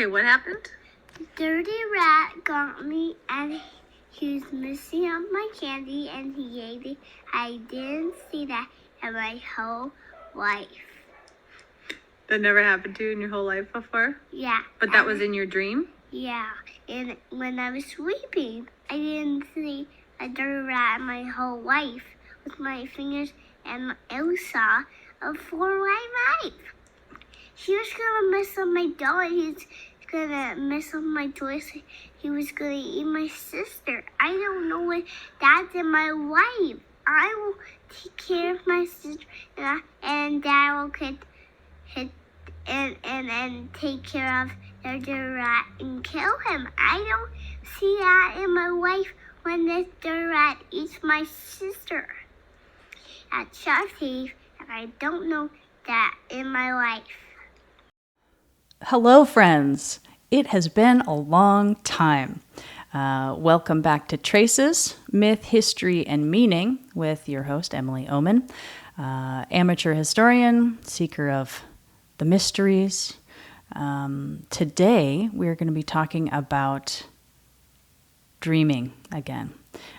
Okay, what happened? Dirty rat got me and he was missing out my candy and he ate it. I didn't see that in my whole life. That never happened to you in your whole life before? Yeah. But that was in your dream? Yeah. And when I was sleeping, I didn't see a dirty rat in my whole life with my fingers and Elsa for my life. He was gonna mess up my doll. He's gonna mess up my toys. He was gonna eat my sister. I don't know what that's in my life. I will take care of my sister, and Dad will and take care of the rat and kill him. I don't see that in my life when the rat eats my sister. That's safe, and I don't know that in my life. Hello, friends. It has been a long time. Welcome back to Traces, Myth, History, and Meaning with your host, Emily Oman, amateur historian, seeker of the mysteries. Today, we're going to be talking about dreaming again.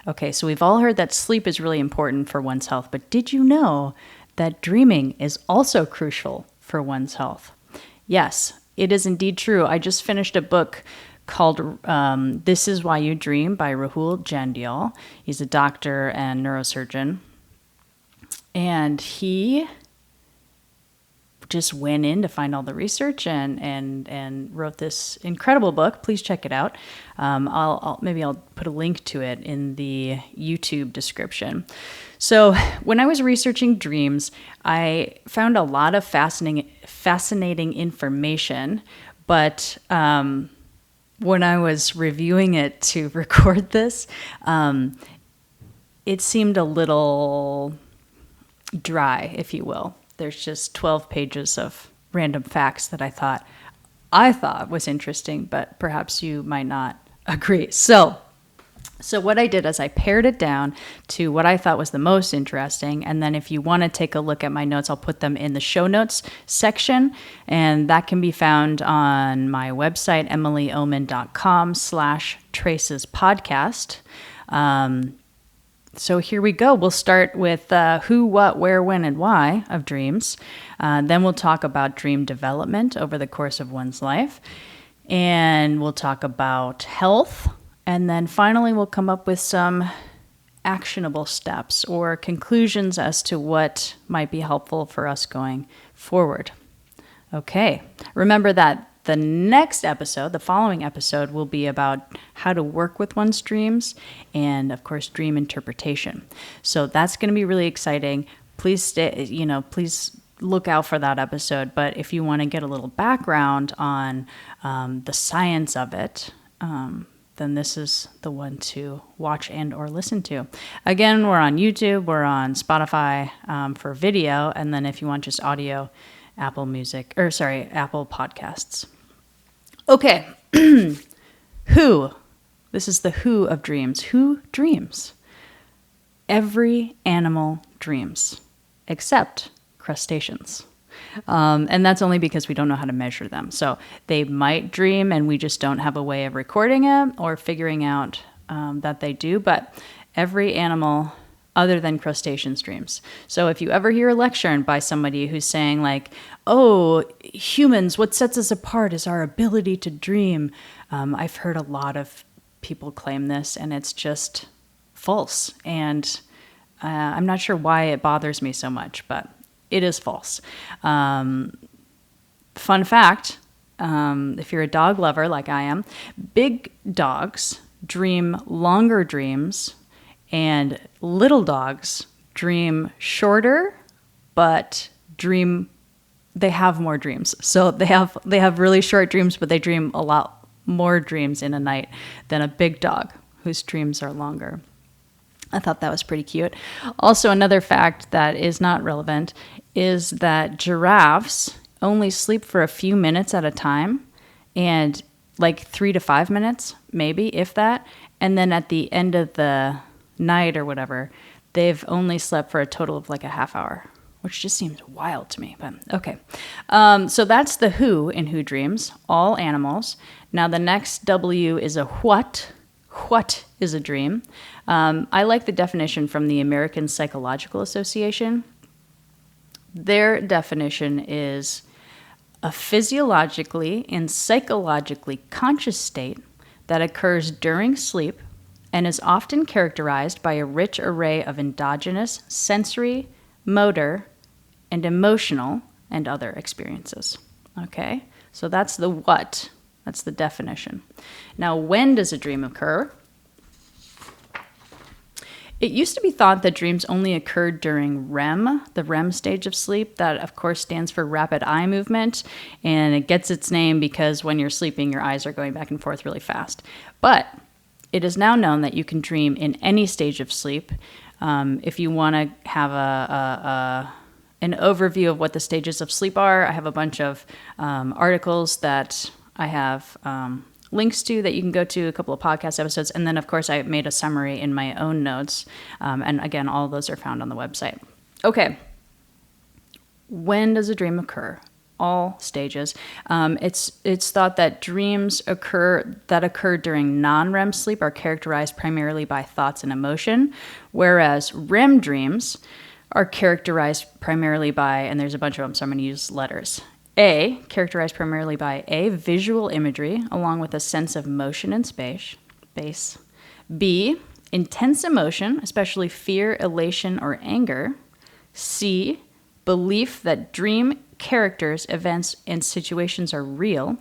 Okay, so we've all heard that sleep is really important for one's health, but did you know that dreaming is also crucial for one's health? Yes, it is indeed true. I just finished a book called This Is Why You Dream by Rahul Jandial. He's a doctor and neurosurgeon. And he just went in to find all the research and wrote this incredible book. Please check it out. I'll put a link to it in the YouTube description. So when I was researching dreams, I found a lot of fascinating information, but when I was reviewing it to record this, it seemed a little dry, if you will. There's just 12 pages of random facts that I thought was interesting, but perhaps you might not agree. So what I did is I pared it down to what I thought was the most interesting. And then if you want to take a look at my notes, I'll put them in the show notes section. And that can be found on my website, emilyoman.com/tracespodcast. So here we go. We'll start with who, what, where, when, and why of dreams. Then we'll talk about dream development over the course of one's life. And we'll talk about health. And then finally, we'll come up with some actionable steps or conclusions as to what might be helpful for us going forward. Okay. Remember that the next episode, the following episode, will be about how to work with one's dreams and, of course, dream interpretation. So that's going to be really exciting. Please please look out for that episode. But if you want to get a little background on the science of it, then this is the one to watch and or listen to. Again, we're on YouTube, we're on Spotify for video, and then if you want just audio, Apple Podcasts. Okay, who? This is the who of dreams. Who dreams? Every animal dreams, except crustaceans. And that's only because we don't know how to measure them. So they might dream and we just don't have a way of recording it or figuring out that they do. But every animal other than crustaceans dreams. So if you ever hear a lecture by somebody who's saying like, oh, humans, what sets us apart is our ability to dream. I've heard a lot of people claim this and it's just false. And I'm not sure why it bothers me so much, but it is false. Fun fact, if you're a dog lover like I am, big dogs dream longer dreams and little dogs dream shorter, but they have more dreams. So they have really short dreams, but they dream a lot more dreams in a night than a big dog whose dreams are longer. I thought that was pretty cute. Also, another fact that is not relevant is that giraffes only sleep for a few minutes at a time, and like 3 to 5 minutes, maybe, if that. And then at the end of the night or whatever, they've only slept for a total of like a half hour which just seems wild to me, but okay. So that's the who in Who Dreams, all animals. Now the next W is a what. What is a dream? I like the definition from the American Psychological Association. Their definition is a physiologically and psychologically conscious state that occurs during sleep and is often characterized by a rich array of endogenous sensory, motor, and emotional and other experiences. Okay, so that's the what. That's the definition. Now, when does a dream occur? It used to be thought that dreams only occurred during REM, the REM stage of sleep. That, of course, stands for rapid eye movement, and it gets its name because when you're sleeping, your eyes are going back and forth really fast. But it is now known that you can dream in any stage of sleep. If you want to have an overview of what the stages of sleep are, I have a bunch of articles that I have links to that you can go to, a couple of podcast episodes, and then of course I made a summary in my own notes, and again, all of those are found on the website. Okay, when does a dream occur? All stages. It's thought that dreams that occur during non-REM sleep are characterized primarily by thoughts and emotion, whereas REM dreams are characterized primarily by, and there's a bunch of them, so I'm going to use letters. A, characterized primarily by A, visual imagery, along with a sense of motion and space. B, intense emotion, especially fear, elation, or anger. C, belief that dream characters, events, and situations are real.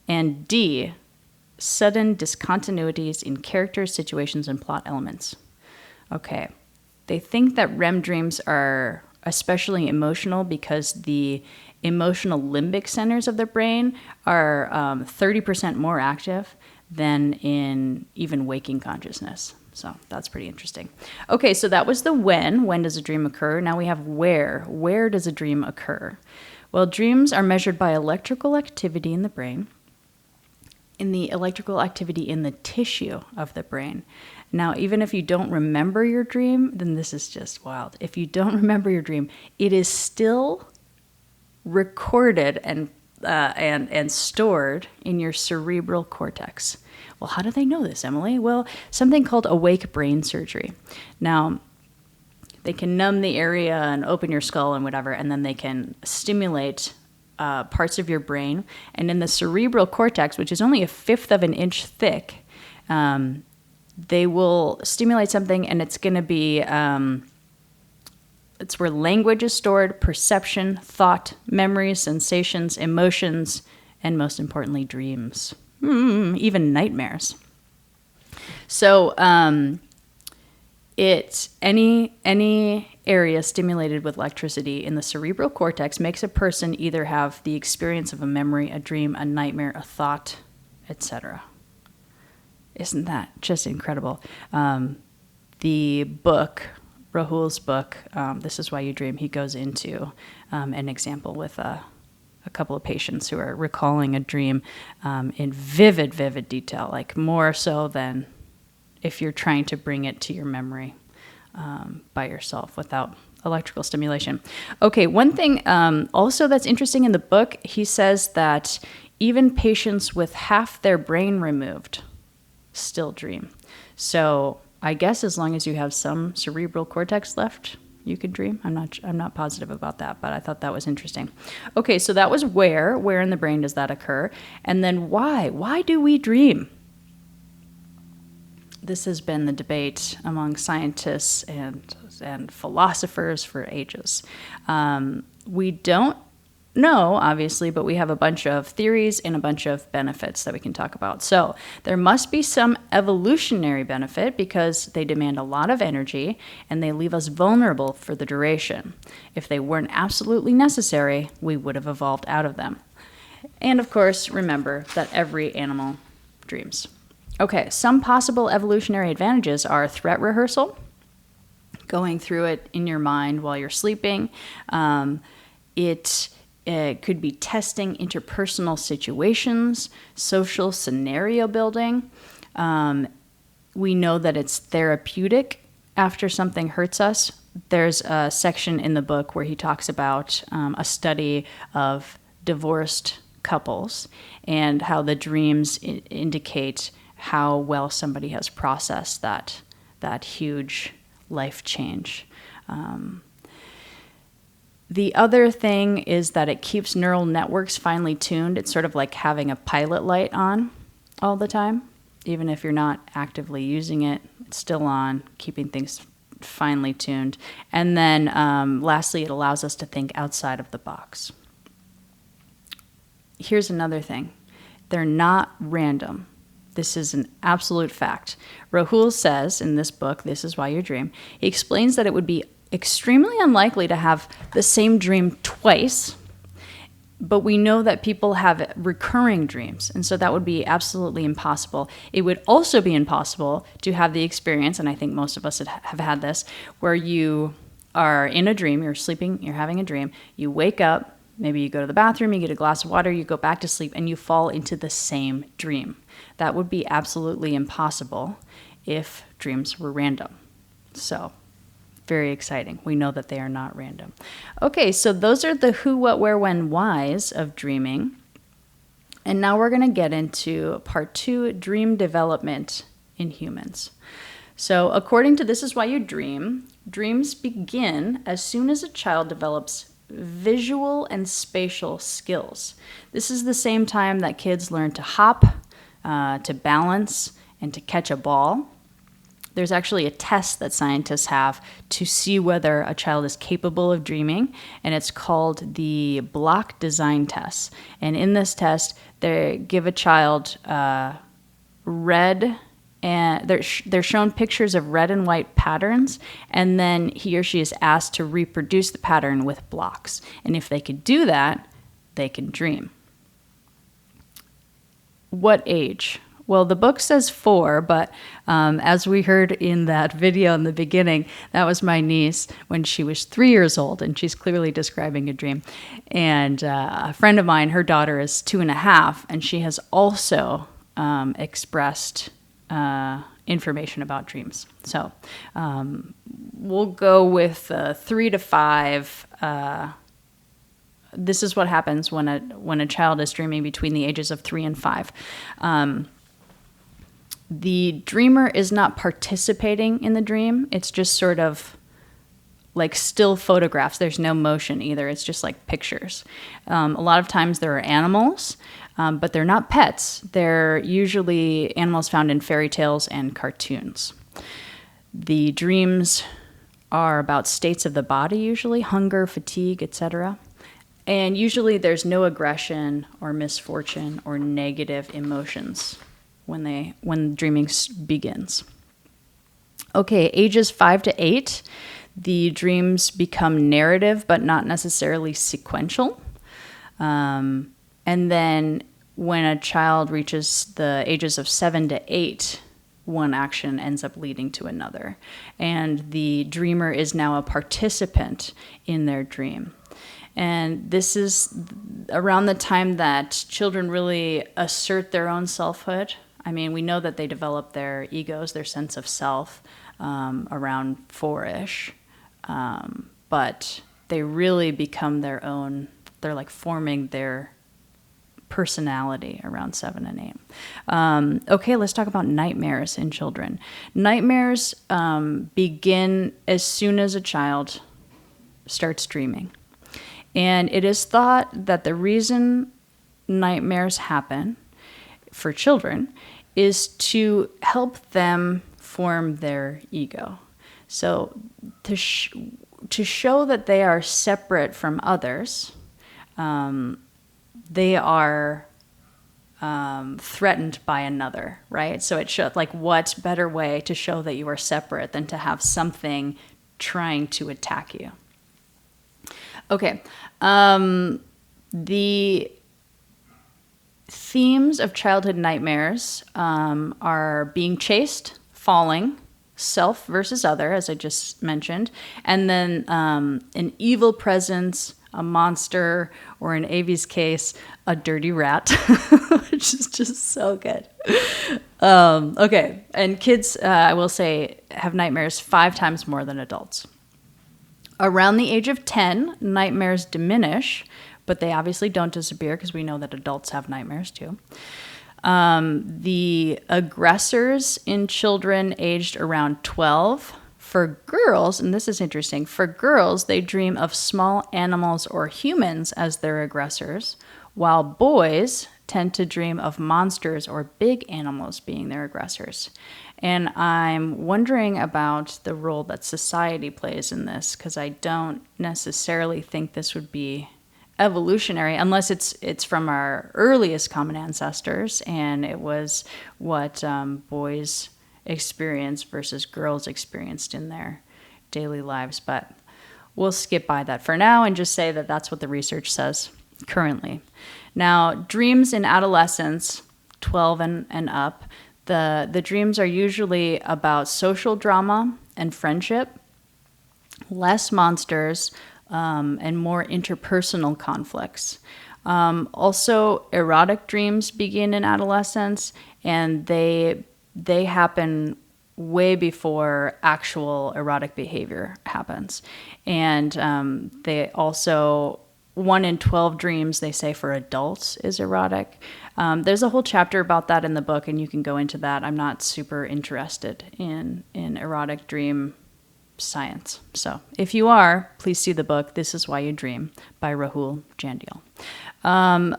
And D, sudden discontinuities in characters, situations, and plot elements. Okay, they think that REM dreams are especially emotional because the emotional limbic centers of the brain are 30% more active than in even waking consciousness. So that's pretty interesting. Okay, so that was the when. When does a dream occur? Now we have where. Where does a dream occur? Well, dreams are measured by electrical activity in the brain, in the electrical activity in the tissue of the brain. Now, even if you don't remember your dream, then this is just wild. If you don't remember your dream, it is still recorded and stored in your cerebral cortex. Well, how do they know this, Emily? Well, something called awake brain surgery. Now, they can numb the area and open your skull and whatever, and then they can stimulate parts of your brain. And in the cerebral cortex, which is only a fifth of an inch thick, they will stimulate something, and it's going to be it's where language is stored, perception, thought, memories, sensations, emotions, and most importantly, dreams, even nightmares. So it's any area stimulated with electricity in the cerebral cortex makes a person either have the experience of a memory, a dream, a nightmare, a thought, etc. Isn't that just incredible? The book, Rahul's book, This Is Why You Dream, he goes into an example with a couple of patients who are recalling a dream in vivid detail, like more so than if you're trying to bring it to your memory by yourself without electrical stimulation. Okay, one thing also that's interesting in the book, he says that even patients with half their brain removed still dream. So I guess as long as you have some cerebral cortex left, you could dream. I'm not positive about that, but I thought that was interesting. Okay, so that was where in the brain does that occur? And then why? Why do we dream? This has been the debate among scientists and philosophers for ages. We don't know, obviously, but we have a bunch of theories and a bunch of benefits that we can talk about. So there must be some evolutionary benefit because they demand a lot of energy and they leave us vulnerable for the duration. If they weren't absolutely necessary, we would have evolved out of them. And of course, remember that every animal dreams. Okay, some possible evolutionary advantages are threat rehearsal, going through it in your mind while you're sleeping. It could be testing interpersonal situations, social scenario building. We know that it's therapeutic after something hurts us there's a section in the book where he talks about a study of divorced couples and how the dreams indicate how well somebody has processed that huge life change. The other thing is that it keeps neural networks finely tuned. It's sort of like having a pilot light on all the time. Even if you're not actively using it, it's still on, keeping things finely tuned. And then lastly, it allows us to think outside of the box. Here's another thing. They're not random. This is an absolute fact. Rahul says in this book, This Is Why You Dream, he explains that it would be extremely unlikely to have the same dream twice, but we know that people have recurring dreams, and so that would be absolutely impossible. It would also be impossible to have the experience, and I think most of us have had this, where you are in a dream, you're sleeping, you're having a dream, you wake up, maybe you go to the bathroom, you get a glass of water, you go back to sleep, and you fall into the same dream. That would be absolutely impossible if dreams were random. So, very exciting. We know that they are not random. Okay, so those are the who, what, where, when, whys of dreaming. And now we're going to get into part 2, dream development in humans. So according to This Is Why You Dream, dreams begin as soon as a child develops visual and spatial skills. This is the same time that kids learn to hop, to balance, and to catch a ball. There's actually a test that scientists have to see whether a child is capable of dreaming, and it's called the block design test. And in this test, they give a child red, and they're shown pictures of red and white patterns, and then he or she is asked to reproduce the pattern with blocks. And if they could do that, they can dream. What age? Well, the book says 4, but as we heard in that video in the beginning, that was my niece when she was 3 years old, and she's clearly describing a dream. And a friend of mine, her daughter is 2.5, and she has also expressed information about dreams. So we'll go with 3 to 5. This is what happens when a child is dreaming between the ages of 3 and 5. The dreamer is not participating in the dream. It's just sort of like still photographs. There's no motion either. It's just like pictures. A lot of times there are animals, but they're not pets. They're usually animals found in fairy tales and cartoons. The dreams are about states of the body, usually hunger, fatigue, etc. And usually there's no aggression or misfortune or negative emotions when dreaming begins. Okay, ages 5 to 8, the dreams become narrative but not necessarily sequential. And then when a child reaches the ages of 7 to 8, one action ends up leading to another. And the dreamer is now a participant in their dream. And this is around the time that children really assert their own selfhood. I mean, we know that they develop their egos, their sense of self, around 4-ish. But they really become their own, they're like forming their personality around 7 and 8. Okay, let's talk about nightmares in children. Nightmares begin as soon as a child starts dreaming. And it is thought that the reason nightmares happen for children is to help them form their ego. So to show that they are separate from others, they are threatened by another, right? So it shows, like, what better way to show that you are separate than to have something trying to attack you? Okay, the themes of childhood nightmares are being chased, falling, self versus other, as I just mentioned, and then an evil presence, a monster, or in Avi's case, a dirty rat, which is just so good. Okay, and kids, I will say, have nightmares 5 times more than adults. Around the age of 10, nightmares diminish, but they obviously don't disappear because we know that adults have nightmares too. The aggressors in children aged around 12. For girls, and this is interesting, for girls, they dream of small animals or humans as their aggressors, while boys tend to dream of monsters or big animals being their aggressors. And I'm wondering about the role that society plays in this, because I don't necessarily think this would be evolutionary unless it's from our earliest common ancestors, and it was what boys experienced versus girls experienced in their daily lives. But we'll skip by that for now and just say that that's what the research says currently. Now, dreams in adolescence, 12 and up, the dreams are usually about social drama and friendship, less monsters, and more interpersonal conflicts. Also, erotic dreams begin in adolescence, and they happen way before actual erotic behavior happens. And they also, 1 in 12 dreams, they say, for adults is erotic. There's a whole chapter about that in the book, and you can go into that. I'm not super interested in erotic dream science. So if you are, please see the book, This Is Why You Dream by Rahul Jandial.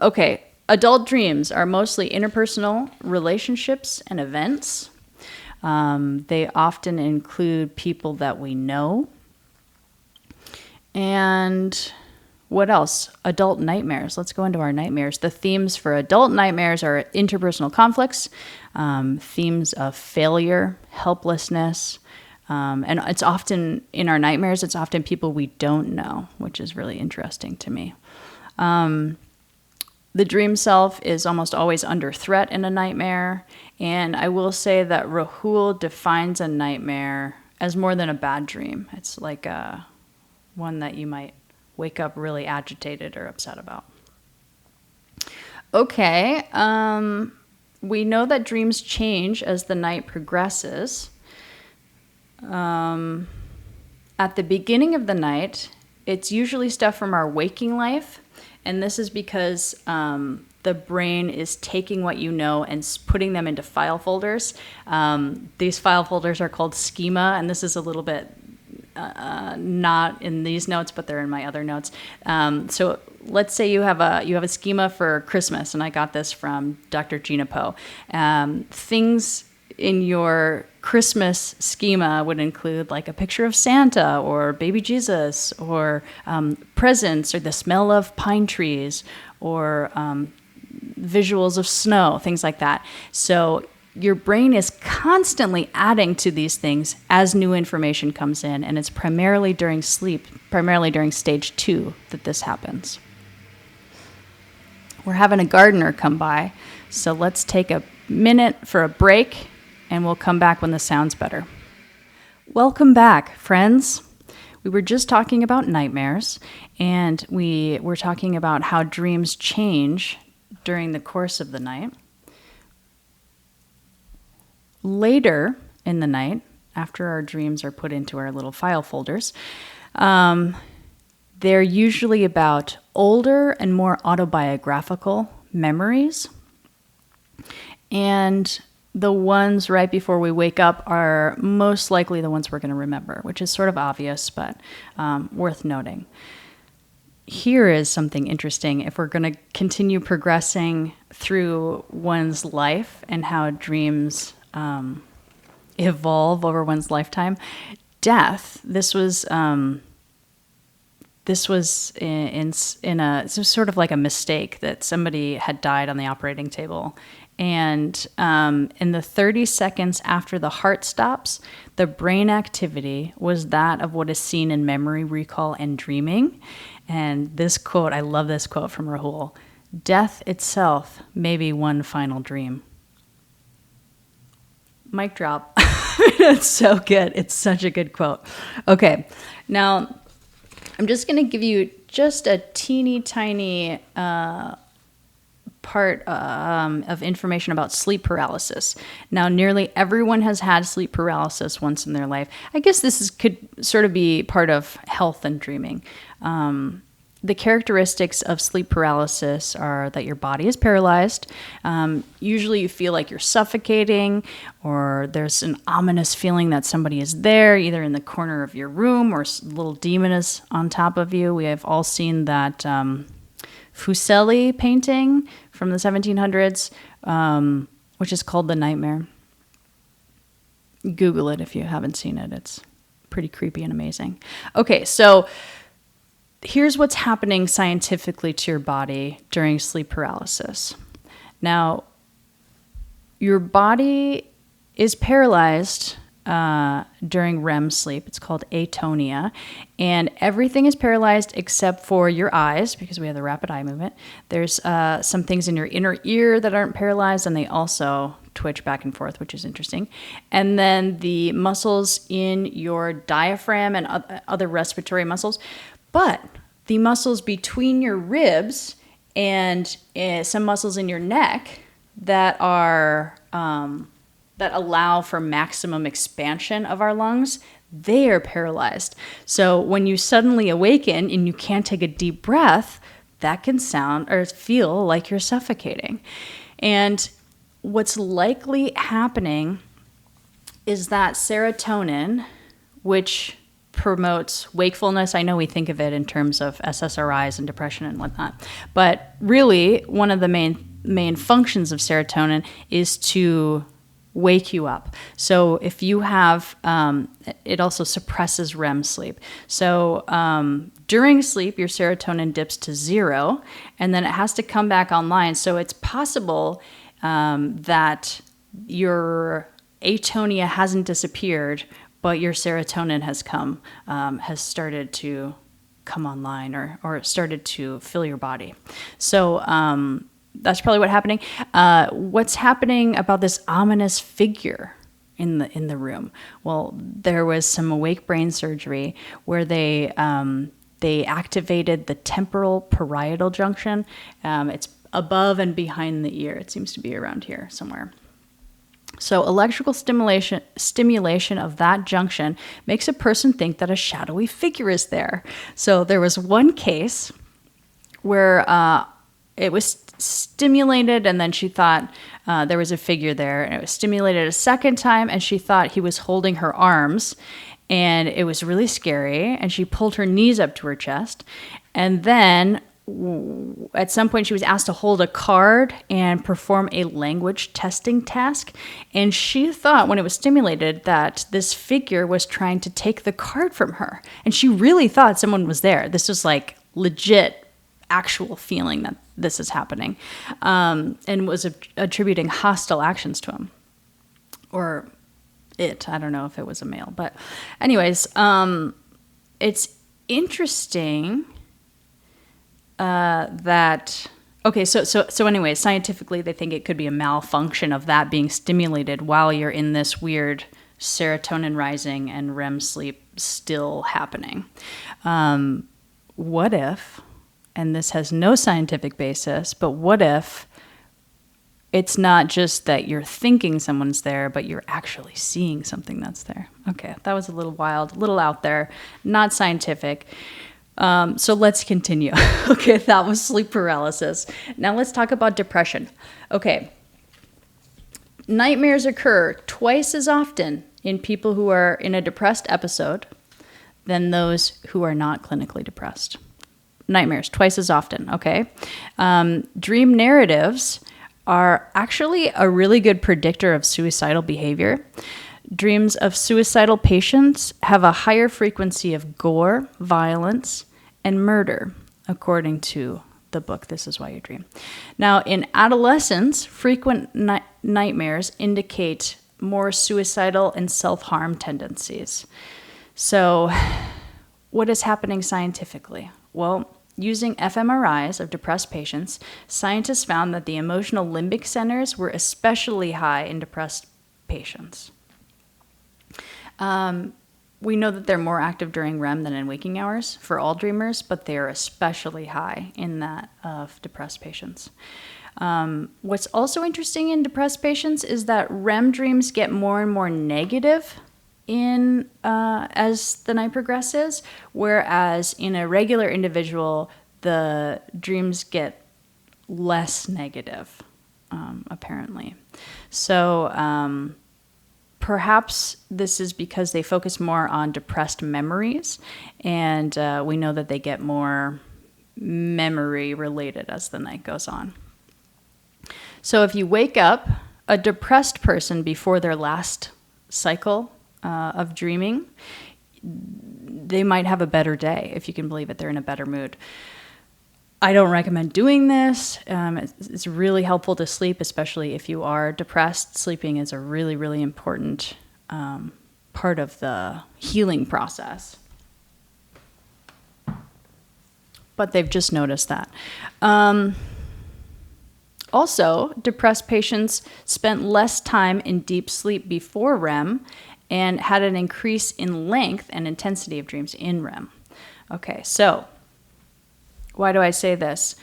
Okay, adult dreams are mostly interpersonal relationships and events. They often include people that we know. And what else? Adult nightmares. Let's go into our nightmares. The themes for adult nightmares are interpersonal conflicts, themes of failure, helplessness, and it's often, in our nightmares, it's often people we don't know, which is really interesting to me. The dream self is almost always under threat in a nightmare, and I will say that Rahul defines a nightmare as more than a bad dream. It's like one that you might wake up really agitated or upset about. Okay, we know that dreams change as the night progresses. At the beginning of the night, it's usually stuff from our waking life, and this is because the brain is taking what you know and putting them into file folders. These file folders are called schema, and this is a little bit not in these notes, but they're in my other notes. So let's say you have a schema for Christmas, and I got this from Dr. Gina Poe. Things in your Christmas schema would include like a picture of Santa or baby Jesus or presents or the smell of pine trees or visuals of snow, things like that. So your brain is constantly adding to these things as new information comes in, and it's primarily during sleep, primarily during stage 2 that this happens. We're having a gardener come by, so let's take a minute for a break, and we'll come back when the sound's better. Welcome back, friends. We were just talking about nightmares, and we were talking about how dreams change during the course of the night. Later in the night, after our dreams are put into our little file folders, they're usually about older and more autobiographical memories. And the ones right before we wake up are most likely the ones we're going to remember, which is sort of obvious, but worth noting. Here is something interesting. If we're going to continue progressing through one's life and how dreams evolve over one's lifetime, death. This was sort of like a mistake that somebody had died on the operating table. And in the 30 seconds after the heart stops, the brain activity was that of what is seen in memory recall and dreaming. And this quote, I love this quote from Rahul: "Death itself may be one final dream." Mic drop. It's so good. It's such a good quote. Okay, now I'm just going to give you just a teeny tiny part of information about sleep paralysis. Now, nearly everyone has had sleep paralysis once in their life. I guess could sort of be part of health and dreaming. The characteristics of sleep paralysis are that your body is paralyzed. Usually you feel like you're suffocating, or there's an ominous feeling that somebody is there, either in the corner of your room or a little demon is on top of you. We have all seen that Fuseli painting from the 1700s, which is called The Nightmare. Google it if you haven't seen it. It's pretty creepy and amazing. Okay, so here's what's happening scientifically to your body during sleep paralysis. Now, your body is paralyzed during REM sleep. It's called atonia. And everything is paralyzed except for your eyes, because we have the rapid eye movement. There's some things in your inner ear that aren't paralyzed, and they also twitch back and forth, which is interesting. And then the muscles in your diaphragm and other respiratory muscles. But the muscles between your ribs and some muscles in your neck that are that allow for maximum expansion of our lungs, they are paralyzed. So when you suddenly awaken and you can't take a deep breath, that can sound or feel like you're suffocating. And what's likely happening is that serotonin, which promotes wakefulness. I know we think of it in terms of SSRIs and depression and whatnot, but really one of the main functions of serotonin is to wake you up. So if you have, it also suppresses REM sleep. So during sleep, your serotonin dips to 0, and then it has to come back online. So it's possible that your atonia hasn't disappeared, but your serotonin has started to come online or started to fill your body. So that's probably what's happening. What's happening about this ominous figure in the room? Well, there was some awake brain surgery where they activated the temporal parietal junction. It's above and behind the ear. It seems to be around here somewhere. So electrical stimulation of that junction makes a person think that a shadowy figure is there. So there was one case where it was stimulated, and then she thought there was a figure there, and it was stimulated a second time, and she thought he was holding her arms, and it was really scary, and she pulled her knees up to her chest, and then at some point she was asked to hold a card and perform a language testing task, and she thought when it was stimulated that this figure was trying to take the card from her, and she really thought someone was there. This was like legit actual feeling that this is happening, and was attributing hostile actions to him, or it. I don't know if it was a male, but anyways, it's interesting that. Okay, so anyway, scientifically, they think it could be a malfunction of that being stimulated while you're in this weird serotonin rising and REM sleep still happening. What if, and this has no scientific basis, but what if it's not just that you're thinking someone's there, but you're actually seeing something that's there? Okay, that was a little wild, a little out there, not scientific. So let's continue. Okay, that was sleep paralysis. Now let's talk about depression. Okay, nightmares occur twice as often in people who are in a depressed episode than those who are not clinically depressed. Nightmares twice as often, okay? Dream narratives are actually a really good predictor of suicidal behavior. Dreams of suicidal patients have a higher frequency of gore, violence, and murder, according to the book This Is Why You Dream. Now, in adolescence, frequent nightmares indicate more suicidal and self-harm tendencies. So, what is happening scientifically? Well, using fMRIs of depressed patients, scientists found that the emotional limbic centers were especially high in depressed patients. We know that they're more active during REM than in waking hours for all dreamers, but they are especially high in that of depressed patients. What's also interesting in depressed patients is that REM dreams get more and more negative in as the night progresses, whereas in a regular individual, the dreams get less negative, apparently. So perhaps this is because they focus more on depressed memories, and we know that they get more memory related as the night goes on. So if you wake up a depressed person before their last cycle of dreaming, they might have a better day, if you can believe it. They're in a better mood. I don't recommend doing this. It's really helpful to sleep, especially if you are depressed. Sleeping is a really, really important part of the healing process. But they've just noticed that. Also, depressed patients spent less time in deep sleep before REM and had an increase in length and intensity of dreams in REM. Okay, so why do I say this?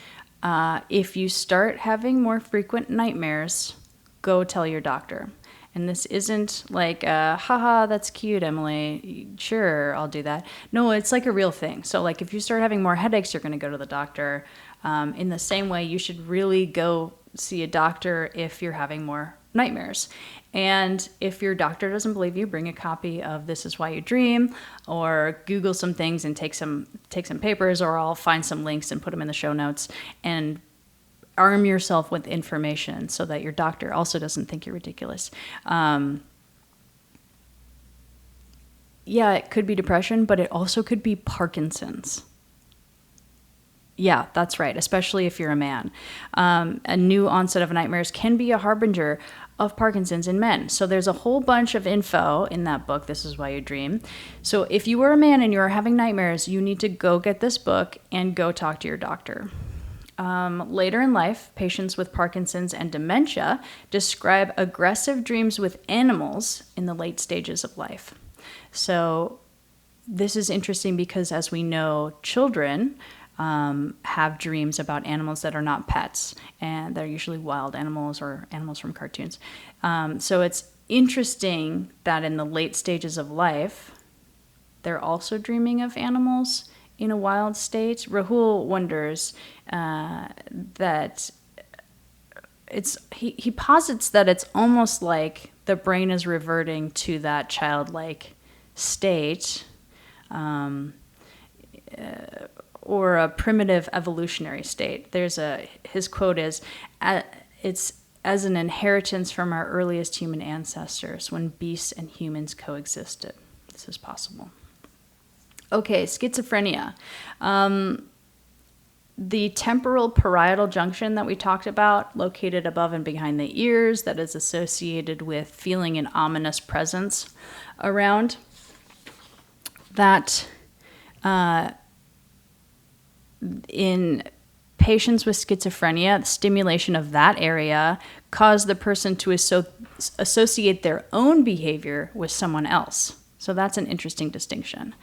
If you start having more frequent nightmares, go tell your doctor. And this isn't like, haha, that's cute, Emily. Sure, I'll do that. No, it's like a real thing. So like if you start having more headaches, you're going to go to the doctor. In the same way, you should really go see a doctor if you're having more nightmares. And if your doctor doesn't believe you, bring a copy of This Is Why You Dream, or Google some things and take some papers, or I'll find some links and put them in the show notes, and arm yourself with information so that your doctor also doesn't think you're ridiculous. Yeah, it could be depression, but it also could be Parkinson's. Yeah, that's right, especially if you're a man. A new onset of nightmares can be a harbinger of Parkinson's in men. So there's a whole bunch of info in that book, This Is Why You Dream. So if you are a man and you're having nightmares, you need to go get this book and go talk to your doctor. Later in life, patients with Parkinson's and dementia describe aggressive dreams with animals in the late stages of life. So this is interesting because, as we know, children have dreams about animals that are not pets, and they're usually wild animals or animals from cartoons. So it's interesting that in the late stages of life, they're also dreaming of animals in a wild state. Rahul wonders that he posits that it's almost like the brain is reverting to that childlike state, or a primitive evolutionary state. His quote is, it's as an inheritance from our earliest human ancestors when beasts and humans coexisted. This is possible. Okay, schizophrenia. The temporal parietal junction that we talked about, located above and behind the ears, that is associated with feeling an ominous presence around, that in patients with schizophrenia, the stimulation of that area caused the person to associate their own behavior with someone else. So that's an interesting distinction.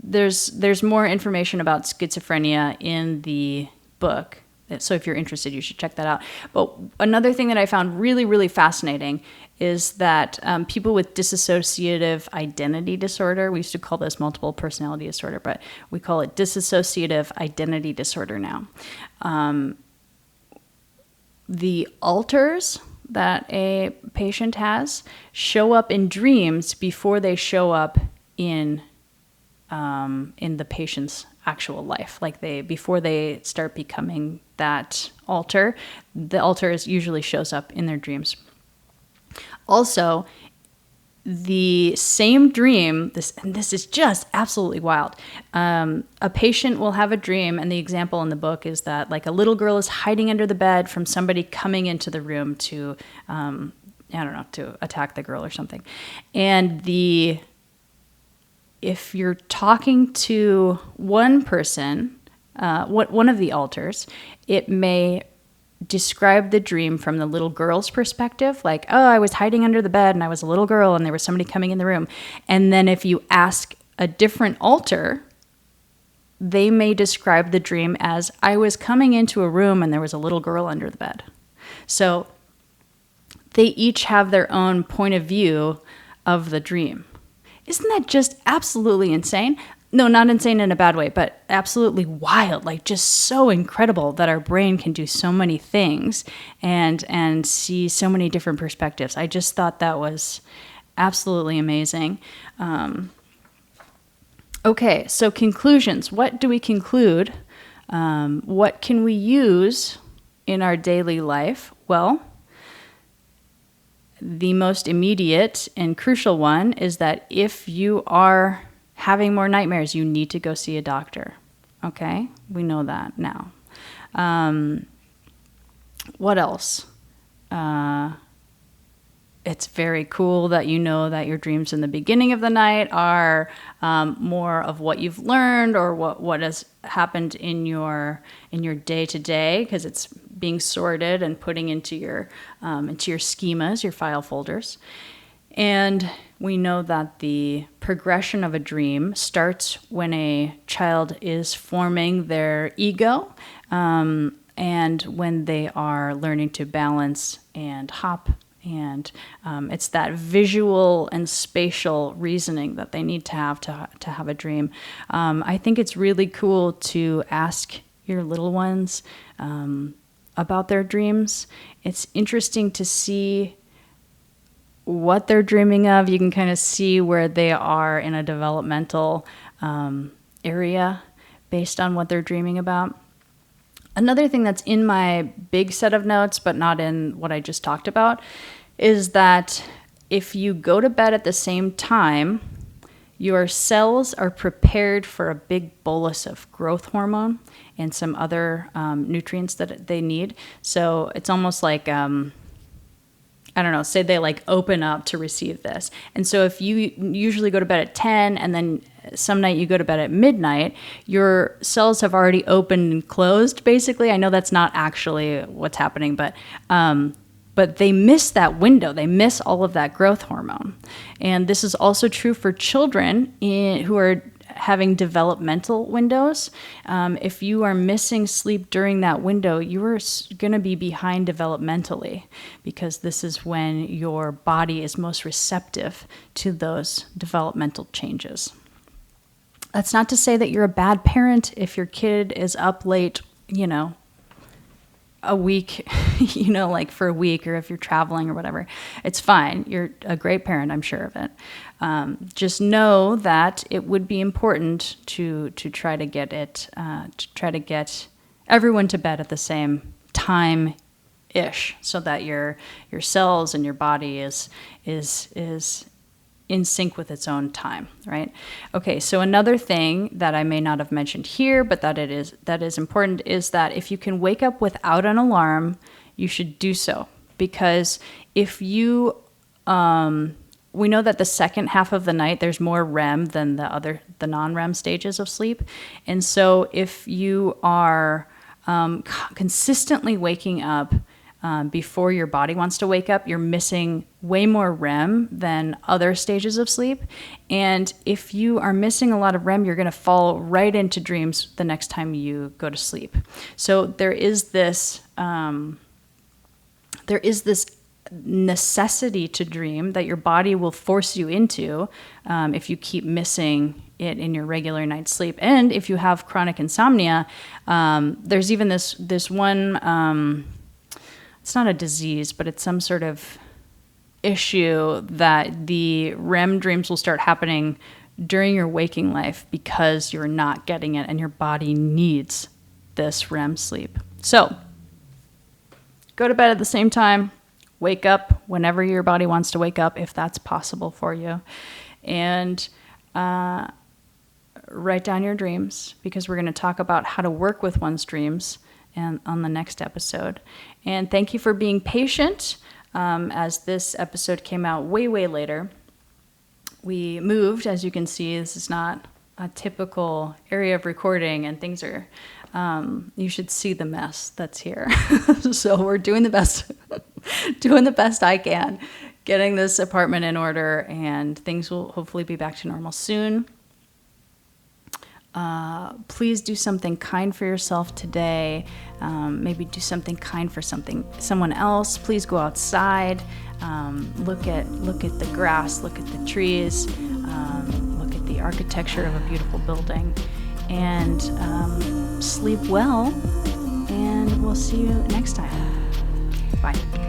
There's more information about schizophrenia in the book. So if you're interested, you should check that out. But another thing that I found really, really fascinating is that people with dissociative identity disorder, we used to call this multiple personality disorder, but we call it dissociative identity disorder now. The alters that a patient has show up in dreams before they show up in the patient's actual life. Like before they start becoming that alter, the alter usually shows up in their dreams. Also, the same dream, this is just absolutely wild. A patient will have a dream, and the example in the book is that like a little girl is hiding under the bed from somebody coming into the room to, to attack the girl or something. And if you're talking to one person, one of the alters, it may describe the dream from the little girl's perspective, like, oh, I was hiding under the bed and I was a little girl and there was somebody coming in the room. And then if you ask a different alter, they may describe the dream as, I was coming into a room and there was a little girl under the bed. So they each have their own point of view of the dream. Isn't that just absolutely insane? No, not insane in a bad way, but absolutely wild, like just so incredible that our brain can do so many things and see so many different perspectives. I just thought that was absolutely amazing. Okay, so conclusions. What do we conclude? What can we use in our daily life? Well, the most immediate and crucial one is that if you are having more nightmares, you need to go see a doctor. Okay? We know that now. What else? It's very cool that you know that your dreams in the beginning of the night are more of what you've learned or what has happened in your day to day, because it's being sorted and putting into your schemas, your file folders. And we know that the progression of a dream starts when a child is forming their ego, and when they are learning to balance and hop. And it's that visual and spatial reasoning that they need to have a dream. I think it's really cool to ask your little ones about their dreams. It's interesting to see what they're dreaming of. You can kind of see where they are in a developmental area based on what they're dreaming about. Another thing that's in my big set of notes, but not in what I just talked about, is that if you go to bed at the same time, your cells are prepared for a big bolus of growth hormone and some other nutrients that they need. So it's almost like, I don't know, say they like open up to receive this. And so if you usually go to bed at 10 and then some night you go to bed at midnight, your cells have already opened and closed, basically. I know that's not actually what's happening, but they miss that window. They miss all of that growth hormone. And this is also true for children who are having developmental windows. If you are missing sleep during that window, you are going to be behind developmentally, because this is when your body is most receptive to those developmental changes. That's not to say that you're a bad parent if your kid is up late, a week, like for a week, or if you're traveling or whatever. It's fine. You're a great parent, I'm sure of it. Just know that it would be important to try to get everyone to bed at the same time-ish, so that your cells and your body is in sync with its own time, right? Okay, so another thing that I may not have mentioned here, but that is important, is that if you can wake up without an alarm, you should do so. Because if you, we know that the second half of the night, there's more REM than the non-REM stages of sleep. And so if you are consistently waking up before your body wants to wake up, you're missing way more REM than other stages of sleep. And if you are missing a lot of REM, you're going to fall right into dreams the next time you go to sleep. So there is this necessity to dream that your body will force you into if you keep missing it in your regular night's sleep. And if you have chronic insomnia, there's even this one. It's not a disease, but it's some sort of issue that the REM dreams will start happening during your waking life because you're not getting it and your body needs this REM sleep. So go to bed at the same time, wake up whenever your body wants to wake up, if that's possible for you, and write down your dreams, because we're going to talk about how to work with one's dreams and on the next episode. And thank you for being patient as this episode came out way, way later. We moved, as you can see. This is not a typical area of recording, and things are, you should see the mess that's here. So we're doing the best I can, getting this apartment in order, and things will hopefully be back to normal soon. Please do something kind for yourself today. Maybe do something kind for someone else. Please go outside. Look at the grass. Look at the trees. Look at the architecture of a beautiful building, and sleep well. And we'll see you next time. Bye.